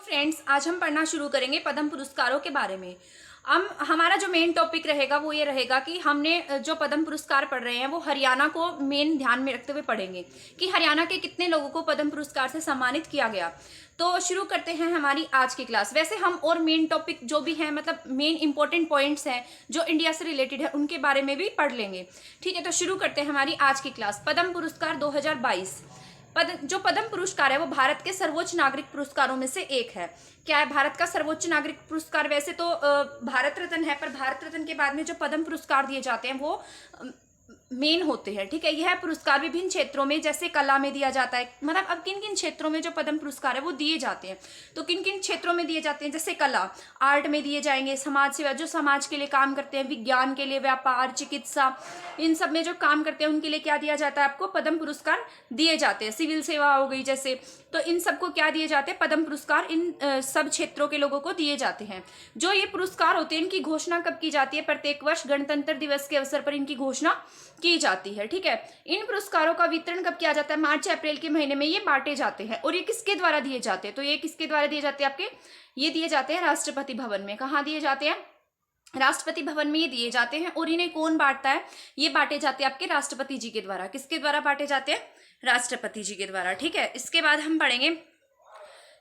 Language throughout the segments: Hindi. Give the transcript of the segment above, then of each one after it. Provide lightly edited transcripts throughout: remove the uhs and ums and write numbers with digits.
फ्रेंड्स, आज हम पढ़ना शुरू करेंगे पद्म पुरस्कारों के बारे में। हम हमारा जो मेन टॉपिक रहेगा वो ये रहेगा कि हमने जो पद्म पुरस्कार पढ़ रहे हैं वो हरियाणा को मेन ध्यान में रखते हुए पढ़ेंगे कि हरियाणा के कितने लोगों को पद्म पुरस्कार से सम्मानित किया गया। तो शुरू करते हैं हमारी आज की क्लास। वैसे हम और मेन टॉपिक जो भी हैं, मतलब मेन इंपॉर्टेंट पॉइंट्स हैं जो इंडिया से रिलेटेड है, उनके बारे में भी पढ़ लेंगे। ठीक है, तो शुरू करते हैं हमारी आज की क्लास। पद्म पुरस्कार 2022। जो पद्म पुरस्कार है वो भारत के सर्वोच्च नागरिक पुरस्कारों में से एक है। क्या है भारत का सर्वोच्च नागरिक पुरस्कार? वैसे तो भारत रत्न है, पर भारत रत्न के बाद में जो पद्म पुरस्कार दिए जाते हैं वो मेन होते हैं। ठीक है, यह पुरस्कार विभिन्न क्षेत्रों में, जैसे कला में दिया जाता है। मतलब अब किन किन क्षेत्रों में जो पद्म पुरस्कार है वो दिए जाते हैं, तो किन किन क्षेत्रों में दिए जाते हैं? जैसे कला, आर्ट में दिए जाएंगे। समाज सेवा, जो समाज के लिए काम करते हैं, विज्ञान के लिए, व्यापार, चिकित्सा, इन सब में जो काम करते हैं उनके लिए क्या दिया जाता है? आपको पद्म पुरस्कार दिए जाते हैं। सिविल सेवा हो गई जैसे, तो इन सबको क्या दिए जाते हैं? पद्म पुरस्कार इन सब क्षेत्रों के लोगों को दिए जाते हैं। जो ये पुरस्कार होते हैं इनकी घोषणा कब की जाती है? प्रत्येक वर्ष गणतंत्र दिवस के अवसर पर इनकी घोषणा की जाती है। ठीक है, इन पुरस्कारों का वितरण कब किया जाता है? मार्च अप्रैल के महीने में ये बांटे जाते हैं। और ये किसके द्वारा दिए जाते हैं? तो ये किसके द्वारा दिए जाते हैं? आपके ये दिए जाते हैं राष्ट्रपति भवन में। कहाँ दिए जाते हैं? राष्ट्रपति भवन में ये दिए जाते हैं। और इन्हें कौन बांटता है? ये बांटे जाते हैं आपके राष्ट्रपति जी के द्वारा। किसके द्वारा बांटे जाते हैं? राष्ट्रपति जी के द्वारा। ठीक है, इसके बाद हम पढ़ेंगे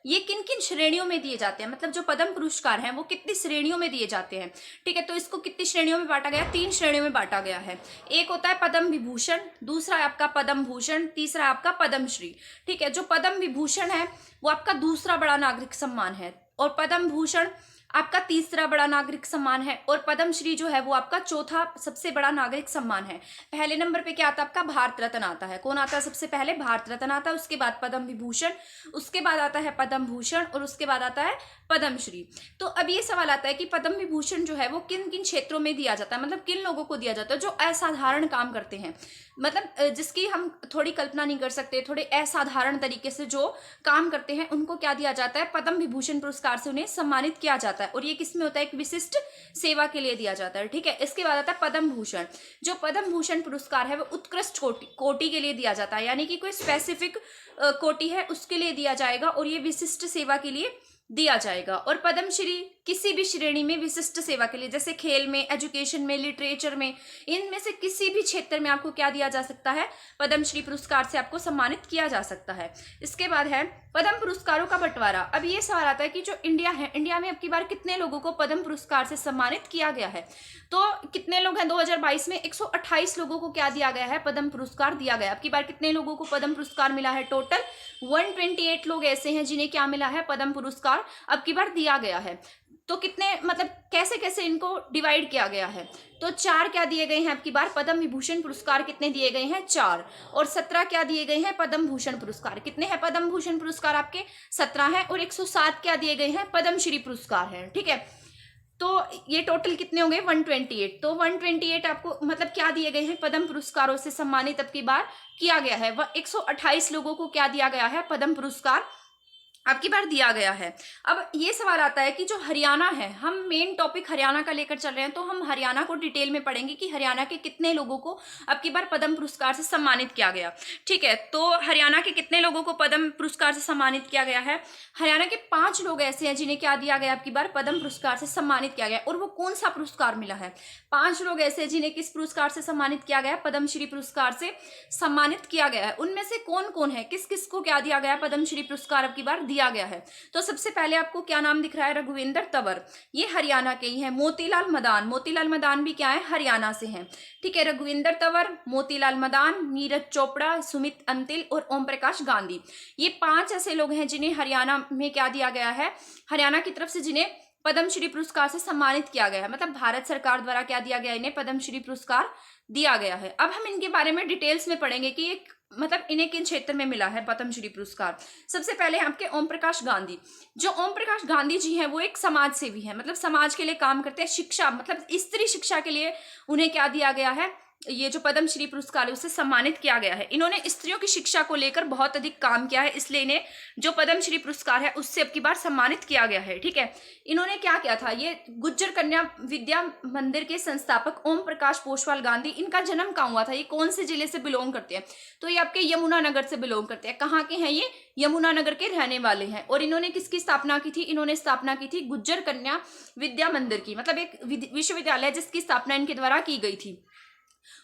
ये किन किन श्रेणियों में दिए जाते हैं। मतलब जो पद्म पुरस्कार हैं वो कितनी श्रेणियों में दिए जाते हैं। ठीक है, तो इसको कितनी श्रेणियों में बांटा गया? 3 श्रेणियों में बांटा गया है। एक होता है पद्म विभूषण, दूसरा है आपका पद्म भूषण, तीसरा है आपका पद्मश्री। ठीक है, जो पद्म विभूषण है वो आपका दूसरा बड़ा नागरिक सम्मान है, और पद्म भूषण आपका तीसरा बड़ा नागरिक सम्मान है, और पद्मश्री जो है वो आपका चौथा सबसे बड़ा नागरिक सम्मान है। पहले नंबर पे क्या आता है? आपका भारत रत्न आता है। कौन आता है सबसे पहले? भारत रत्न आता है, उसके बाद पद्म विभूषण, उसके बाद आता है पद्म भूषण, और उसके बाद आता है पद्मश्री। तो अब ये सवाल आता है कि पद्म विभूषण जो है वो किन किन क्षेत्रों में दिया जाता है, मतलब किन लोगों को दिया जाता है? जो असाधारण काम करते हैं, मतलब जिसकी हम थोड़ी कल्पना नहीं कर सकते, थोड़े असाधारण तरीके से जो काम करते हैं उनको क्या दिया जाता है? पद्म विभूषण पुरस्कार से उन्हें सम्मानित किया जाता है। और ये किसमें होता है? एक विशिष्ट सेवा के लिए दिया जाता है। ठीक है, इसके बाद आता है पद्म भूषण। जो पद्म भूषण पुरस्कार है वो उत्कृष्ट कोटि के लिए दिया जाता है, यानी कि कोई स्पेसिफिक कोटि है उसके लिए दिया जाएगा, और ये विशिष्ट सेवा के लिए दिया जाएगा। और पद्मश्री किसी भी श्रेणी में विशिष्ट सेवा के लिए, जैसे खेल में, एजुकेशन में, लिटरेचर में, इनमें से किसी भी क्षेत्र में आपको क्या दिया जा सकता है? पद्मश्री पुरस्कार से आपको सम्मानित किया जा सकता है। इसके बाद है पद्म पुरस्कारों का बंटवारा। अब ये सवाल आता है कि जो इंडिया है, इंडिया में अब की बार कितने लोगों को पद्म पुरस्कार से सम्मानित किया गया है? तो कितने लोग हैं? 2022 में 128 लोगों को क्या दिया गया है? पद्म पुरस्कार दिया गया। अब की बार कितने लोगों को पद्म पुरस्कार मिला है? टोटल 128 लोग ऐसे हैं जिन्हें क्या मिला है? पद्म पुरस्कार अब की बार दिया गया है। तो कितने, मतलब कैसे कैसे इनको डिवाइड किया गया है? तो 4 क्या दिए गए हैं अब की बार? पद्म विभूषण पुरस्कार कितने दिए गए हैं? 4। और 17 क्या दिए गए हैं? पद्म भूषण पुरस्कार। कितने हैं पद्म भूषण पुरस्कार? आपके 17 हैं। और 107 क्या दिए गए हैं? पद्मश्री पुरस्कार हैं। ठीक है, तो ये टोटल कितने होंगे? 128। तो 128 आपको मतलब क्या दिए गए हैं? पद्म पुरस्कारों से सम्मानित अब की बार किया गया है। वह 128 लोगों को क्या दिया गया है? पद्म पुरस्कार अब की बार दिया गया है। अब ये सवाल आता है कि जो हरियाणा है, हम मेन टॉपिक हरियाणा का लेकर चल रहे हैं, तो हम हरियाणा को डिटेल में पढ़ेंगे कि हरियाणा के कितने लोगों को अब की बार पद्म पुरस्कार से सम्मानित किया गया। ठीक है, तो हरियाणा के कितने लोगों को पद्म पुरस्कार से सम्मानित किया गया है? हरियाणा के 5 लोग ऐसे हैं जिन्हें क्या दिया गया अब की बार? पद्म पुरस्कार से सम्मानित किया गया। और वो कौन सा पुरस्कार मिला है? 5 लोग ऐसे हैं जिन्हें किस पुरस्कार से सम्मानित किया गया? पद्मश्री पुरस्कार से सम्मानित किया गया है। उनमें से कौन कौन है? किस किस को क्या दिया गया? पद्मश्री पुरस्कार अब की बार दिया गया है। तो सबसे पहले आपको क्या नाम दिख रहा है? रघुविंदर तंवर, ये हरियाणा के ही हैं। मोतीलाल मदान, मोतीलाल मदान भी क्या है? हरियाणा से हैं। ठीक है, रघुविंदर तंवर, मोतीलाल मदान, नीरज चोपड़ा, सुमित अंतिल और ओम प्रकाश गांधी, ये 5 ऐसे लोग हैं जिन्हें हरियाणा में क्या दिया गया है? हरियाणा की तरफ से जिन्हें पद्मश्री पुरस्कार से सम्मानित किया गया है। मतलब भारत सरकार द्वारा क्या दिया गया? इन्हें पद्मश्री पुरस्कार दिया गया है। अब हम इनके बारे में डिटेल्स में पढ़ेंगे कि एक मतलब इन्हें किन क्षेत्र में मिला है पद्मश्री पुरस्कार। सबसे पहले आपके ओम प्रकाश गांधी। जो ओम प्रकाश गांधी जी हैं वो एक समाज सेवी हैं, मतलब समाज के लिए काम करते हैं। शिक्षा, मतलब स्त्री शिक्षा के लिए उन्हें क्या दिया गया है? ये जो पद्मश्री पुरस्कार है उससे सम्मानित किया गया है। इन्होंने स्त्रियों की शिक्षा को लेकर बहुत अधिक काम किया है, इसलिए इन्हें जो पद्मश्री पुरस्कार है उससे अब की बार सम्मानित किया गया है। ठीक है, इन्होंने क्या किया था, ये गुज्जर कन्या विद्या मंदिर के संस्थापक ओम प्रकाश पोषवाल गांधी, इनका जन्म कहाँ हुआ था, ये कौन से जिले से बिलोंग करते हैं, तो ये आपके यमुनानगर से बिलोंग करते हैं। कहाँ के हैं ये, यमुनानगर के रहने वाले हैं। और इन्होंने किसकी स्थापना की थी, इन्होंने स्थापना की थी गुज्जर कन्या विद्या मंदिर की, मतलब एक विश्वविद्यालय जिसकी स्थापना इनके द्वारा की गई थी।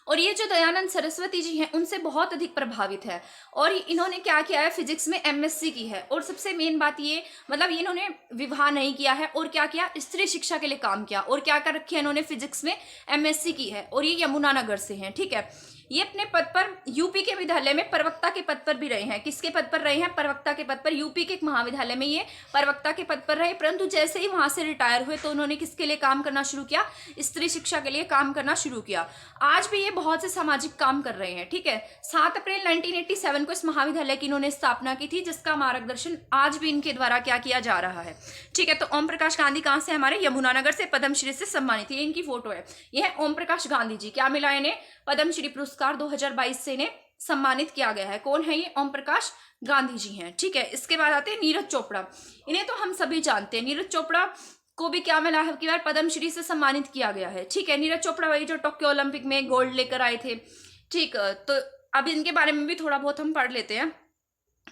और ये जो दयानंद सरस्वती जी हैं उनसे बहुत अधिक प्रभावित है, और इन्होंने क्या किया है, फिजिक्स में एमएससी की है। और सबसे मेन बात ये, मतलब इन्होंने विवाह नहीं किया है, और क्या किया, स्त्री शिक्षा के लिए काम किया। और क्या कर रखी है इन्होंने, फिजिक्स में एमएससी की है, और ये यमुनानगर से हैं। ठीक है, ये अपने पद पर यूपी के विद्यालय में प्रवक्ता के पद पर भी रहे हैं। किसके पद पर रहे हैं, प्रवक्ता के पद पर। यूपी के एक महाविद्यालय में ये प्रवक्ता के पद पर रहे, परंतु जैसे ही वहां से रिटायर हुए तो उन्होंने किसके लिए काम करना शुरू किया, स्त्री शिक्षा के लिए काम करना शुरू किया। आज भी ये बहुत से सामाजिक काम कर रहे हैं। ठीक है, 7 अप्रैल 1987 को इस महाविद्यालय की इन्होंने स्थापना की थी, जिसका मार्गदर्शन आज भी इनके द्वारा क्या किया जा रहा है। ठीक है, तो ओम प्रकाश गांधी कहाँ से, हमारे यमुनानगर से पद्मश्री से सम्मानित है। ये इनकी फोटो है, यह है ओम प्रकाश गांधी जी। क्या मिला इन्हें, पद्मश्री पुरस्कार 2022 से इन्हें सम्मानित किया गया है। कौन है ये, ओम प्रकाश गांधी जी हैं। ठीक है, इसके बाद आते हैं नीरज चोपड़ा। इन्हें तो हम सभी जानते हैं, नीरज चोपड़ा को भी क्या मिला है, कि बार पद्मश्री से सम्मानित किया गया है। ठीक है, नीरज चोपड़ा वही जो टोक्यो ओलंपिक में गोल्ड लेकर आए थे। ठीक, तो अब इनके बारे में भी थोड़ा बहुत हम पढ़ लेते हैं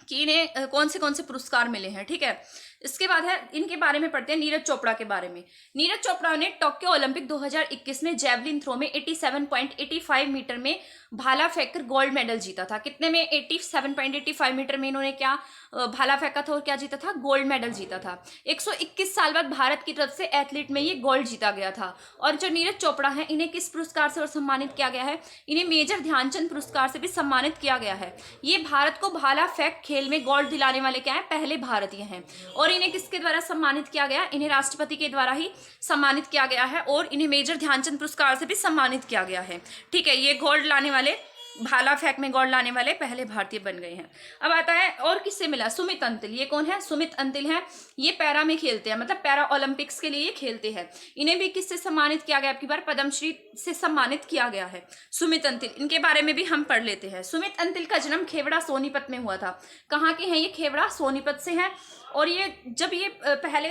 कि इन्हें कौन से पुरस्कार मिले हैं। ठीक है, इसके बाद है इनके बारे में पढ़ते हैं, नीरज चोपड़ा के बारे में। नीरज चोपड़ा ने टोक्यो ओलंपिक 2021 में जेवलिन थ्रो में 87.85 मीटर में भाला फेंककर गोल्ड मेडल जीता था। कितने में, 87.85 मीटर में इन्होंने क्या भाला फेंका था और क्या जीता था, गोल्ड मेडल जीता था। 121 साल बाद भारत की तरफ से एथलीट में ये गोल्ड जीता गया था। और जो नीरज चोपड़ा है, इन्हें किस पुरस्कार से और सम्मानित किया गया है, इन्हें मेजर ध्यानचंद पुरस्कार से भी सम्मानित किया गया है। ये भारत को भाला फेंक खेल में गोल्ड दिलाने वाले क्या है, पहले भारतीय हैं। और इन्हें किसके द्वारा सम्मानित किया गया, इन्हें राष्ट्रपति के द्वारा ही सम्मानित किया गया है, और इन्हें मेजर ध्यानचंद पुरस्कार से भी सम्मानित किया गया है। ठीक है, ये गोल्ड लाने वाले, भाला फेंक में गोल्ड लाने वाले पहले भारतीय बन गए हैं। अब आता है और किससे मिला, सुमित अंतिल। ये कौन है, सुमित अंतिल है, ये पैरा में खेलते हैं, मतलब पैरा ओलंपिक्स के लिए ये खेलते हैं। इन्हें भी किससे सम्मानित किया गया, आपकी बार पद्मश्री से सम्मानित किया गया है, सुमित अंतिल। इनके बारे में भी हम पढ़ लेते हैं। सुमित अंतिल का जन्म खेवड़ा सोनीपत में हुआ था। कहाँ के हैं ये, खेवड़ा सोनीपत से हैं। और ये जब ये पहले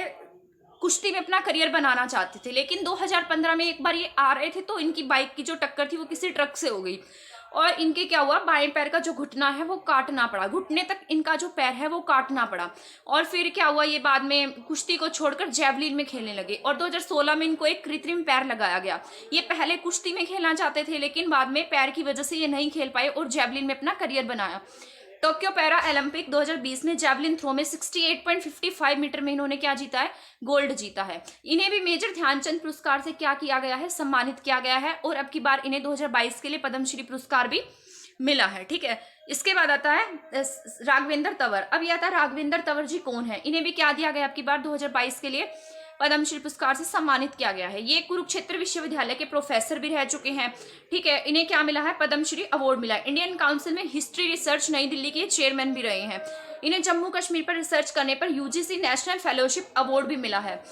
कुश्ती में अपना करियर बनाना चाहते थे, लेकिन 2015 में एक बार ये आ रहे थे तो इनकी बाइक की जो टक्कर थी वो किसी ट्रक से हो गई, और इनके क्या हुआ, बाएं पैर का जो घुटना है वो काटना पड़ा, घुटने तक इनका जो पैर है वो काटना पड़ा। और फिर क्या हुआ, ये बाद में कुश्ती को छोड़कर जेवलिन में खेलने लगे, और 2016 में इनको एक कृत्रिम पैर लगाया गया। ये पहले कुश्ती में खेलना चाहते थे, लेकिन बाद में पैर की वजह से ये नहीं खेल पाए और जेवलिन में अपना करियर बनाया। टोक्यो पैरा ओलंपिक 2020 में जेवलिन थ्रो में 68.55 मीटर में इन्होंने क्या जीता है, गोल्ड जीता है। इन्हें भी मेजर ध्यानचंद पुरस्कार से क्या किया गया है, सम्मानित किया गया है, और अब की बार इन्हें 2022 के लिए पद्मश्री पुरस्कार भी मिला है। ठीक है, इसके बाद आता है राघवेंद्र तंवर। अब ये आता है राघवेंद्र तंवर जी कौन है, इन्हें भी क्या दिया गया, अब की बार 2022 के लिए पद्मश्री पुरस्कार से सम्मानित किया गया है। ये कुरुक्षेत्र विश्वविद्यालय के प्रोफेसर भी रह चुके हैं। ठीक है, इन्हें क्या मिला है, पद्मश्री अवार्ड मिला है। इंडियन काउंसिल में हिस्ट्री रिसर्च नई दिल्ली के चेयरमैन भी रहे हैं। इन्हें जम्मू कश्मीर पर रिसर्च करने पर यूजीसी नेशनल फेलोशिप अवार्ड भी मिला है।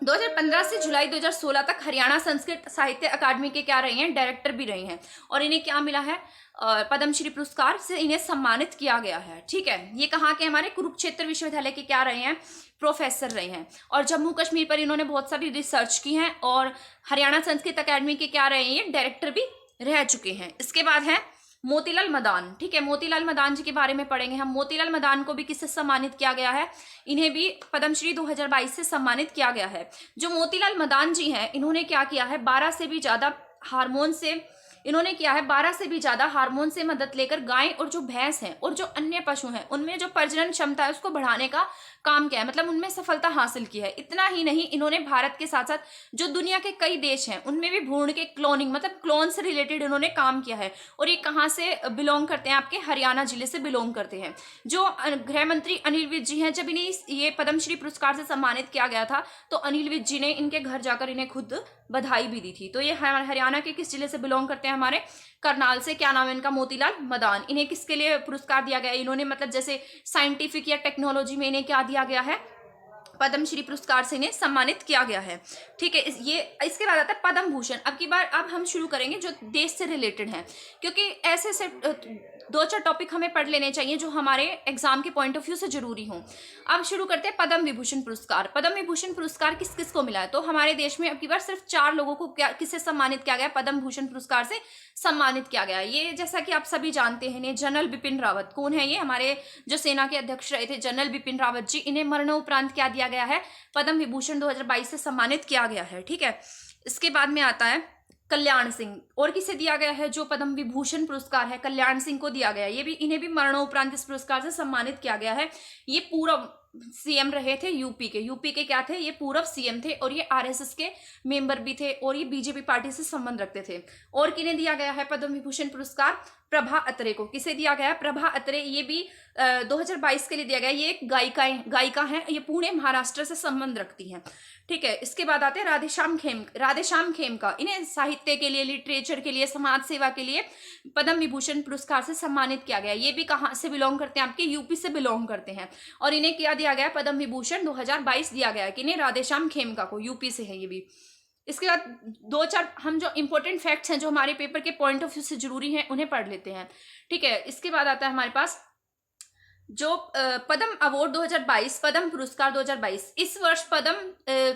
2015 से जुलाई 2016 तक हरियाणा संस्कृत साहित्य अकादमी के क्या रहे हैं, डायरेक्टर भी रहे हैं, और इन्हें क्या मिला है, पद्मश्री पुरस्कार से इन्हें सम्मानित किया गया है। ठीक है, ये कहाँ के, हमारे कुरुक्षेत्र विश्वविद्यालय के क्या रहे हैं, प्रोफेसर रहे हैं, और जम्मू कश्मीर पर इन्होंने बहुत सारी रिसर्च की हैं, और हरियाणा संस्कृत अकादमी के क्या रहे हैं, ये डायरेक्टर भी रह चुके हैं। इसके बाद है मोतीलाल मदान। ठीक है, मोतीलाल मदान जी के बारे में पढ़ेंगे हम। मोतीलाल मदान को भी किससे सम्मानित किया गया है, इन्हें भी पद्मश्री 2022 से सम्मानित किया गया है। जो मोतीलाल मदान जी हैं, इन्होंने क्या किया है, 12 से भी ज्यादा हार्मोन से मदद लेकर गाय और जो भैंस हैं और जो अन्य पशु हैं उनमें जो प्रजनन क्षमता है उसको बढ़ाने का काम किया है, मतलब उनमें सफलता हासिल की है। इतना ही नहीं, इन्होंने भारत के साथ साथ जो दुनिया के कई देश हैं उनमें भी भ्रूण के क्लोनिंग, मतलब क्लोन से रिलेटेड इन्होंने काम किया है। और ये कहाँ से बिलोंग करते हैं, आपके हरियाणा जिले से बिलोंग करते हैं। जो गृह मंत्री अनिल विज जी हैं, जब इन्हें ये पद्मश्री पुरस्कार से सम्मानित किया गया था तो अनिल विज जी ने इनके घर जाकर इन्हें खुद बधाई भी दी थी। तो ये हरियाणा के किस जिले से बिलोंग करते हैं, हमारे करनाल से। क्या नाम है इनका, मोतीलाल मदान। इन्हें किसके लिए पुरस्कार दिया गया, इन्होंने मतलब जैसे साइंटिफिक या टेक्नोलॉजी में इन्हें क्या दिया गया है, पद्मश्री पुरस्कार से इन्हें सम्मानित किया गया है। ठीक है, ये इसके बाद आता है पद्म भूषण। अब हम शुरू करेंगे जो देश से रिलेटेड है, क्योंकि ऐसे 2-4 टॉपिक हमें पढ़ लेने चाहिए जो हमारे एग्जाम के पॉइंट ऑफ व्यू से जरूरी हों। अब शुरू करते हैं पद्म विभूषण पुरस्कार। पद्म विभूषण पुरस्कार किस किस को मिला है? तो हमारे देश में अब की बार सिर्फ 4 लोगों को किससे सम्मानित किया गया? पद्म भूषण पुरस्कार से सम्मानित किया गया। ये जैसा कि आप सभी जानते हैं, जनरल बिपिन रावत। कौन है ये? हमारे जो सेना के अध्यक्ष रहे थे जनरल बिपिन रावत जी, इन्हें मरणोपरांत क्या दिया गया है? पद्म विभूषण 2022 से सम्मानित किया गया है। ठीक है, इसके बाद में आता है कल्याण सिंह। और किसे दिया गया है? जो पद्म विभूषण पुरस्कार है कल्याण सिंह को दिया गया है। इन्हें भी मरणोपरांत इस पुरस्कार से सम्मानित किया गया है। ये पूर्व सीएम रहे थे यूपी के क्या थे? ये पूर्व सीएम थे और ये आरएसएस के मेंबर भी थे और ये बीजेपी पार्टी से संबंध रखते थे। और किन्हें दिया गया है पद्म विभूषण पुरस्कार? प्रभा अत्रे को। किसे दिया गया? प्रभा अत्रे। ये भी 2022 के लिए दिया गया। ये एक गायिका है, ये पुणे महाराष्ट्र से संबंध रखती हैं। ठीक है, इसके बाद आते हैं राधेश्याम खेमका। इन्हें साहित्य के लिए, लिटरेचर के लिए, समाज सेवा के लिए पद्म विभूषण पुरस्कार से सम्मानित किया गया। ये भी कहाँ से बिलोंग करते हैं? आपके यूपी से बिलोंग करते हैं। और इन्हें क्या दिया गया? पद्म विभूषण 2022 दिया गया है। किन्हें? राधेश्याम खेमका को। यूपी से है ये भी। इसके बाद 2-4 हम जो इंपॉर्टेंट फैक्ट्स हैं जो हमारे पेपर के पॉइंट ऑफ व्यू से जरूरी हैं उन्हें पढ़ लेते हैं। ठीक है, इसके बाद आता है हमारे पास जो पद्म अवार्ड 2022, पद्म पुरस्कार 2022। इस वर्ष पद्म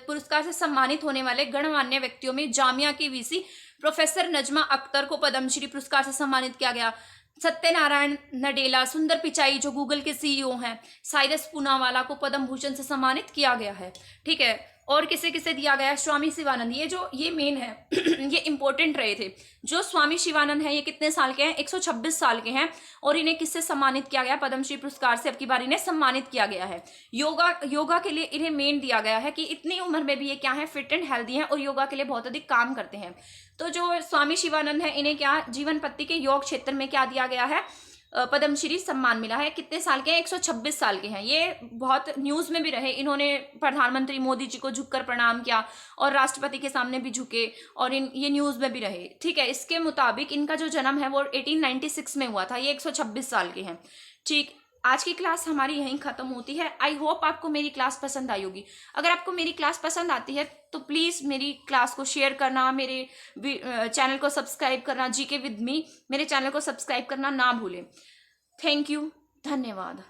पुरस्कार से सम्मानित होने वाले गणमान्य व्यक्तियों में जामिया की वीसी प्रोफेसर नजमा अख्तर को पद्मश्री पुरस्कार से सम्मानित किया गया। सत्यनारायण नडेला, सुंदर पिचाई जो गूगल के सीईओ हैं, साइरस पूनावाला को पद्म भूषण से सम्मानित किया गया है। ठीक है, और किसे किसे दिया गया है? स्वामी शिवानंद। ये मेन है ये इंपॉर्टेंट रहे थे। जो स्वामी शिवानंद है ये कितने साल के हैं? 126 साल के हैं। और इन्हें किससे सम्मानित किया गया? पद्मश्री पुरस्कार से अब की बार इन्हें सम्मानित किया गया है। योगा के लिए इन्हें मेन दिया गया है कि इतनी उम्र में भी ये क्या है? फिट एंड हेल्दी हैं और योगा के लिए बहुत अधिक काम करते हैं। तो जो स्वामी शिवानंद है इन्हें क्या जीवन पत्ति के योग क्षेत्र में क्या दिया गया है? पद्मश्री सम्मान मिला है। कितने साल के हैं? 126 साल के हैं। ये बहुत न्यूज में भी रहे। इन्होंने प्रधानमंत्री मोदी जी को झुककर प्रणाम किया और राष्ट्रपति के सामने भी झुके और ये न्यूज में भी रहे। ठीक है, इसके मुताबिक इनका जो जन्म है वो 1896 में हुआ था। ये 126 साल के हैं। ठीक, आज की क्लास हमारी यहीं खत्म होती है। आई होप आपको मेरी क्लास पसंद आई होगी। अगर आपको मेरी क्लास पसंद आती है तो प्लीज़ मेरी क्लास को शेयर करना, मेरे चैनल को सब्सक्राइब करना, जीके विद मी मेरे चैनल को सब्सक्राइब करना ना भूलें। थैंक यू, धन्यवाद।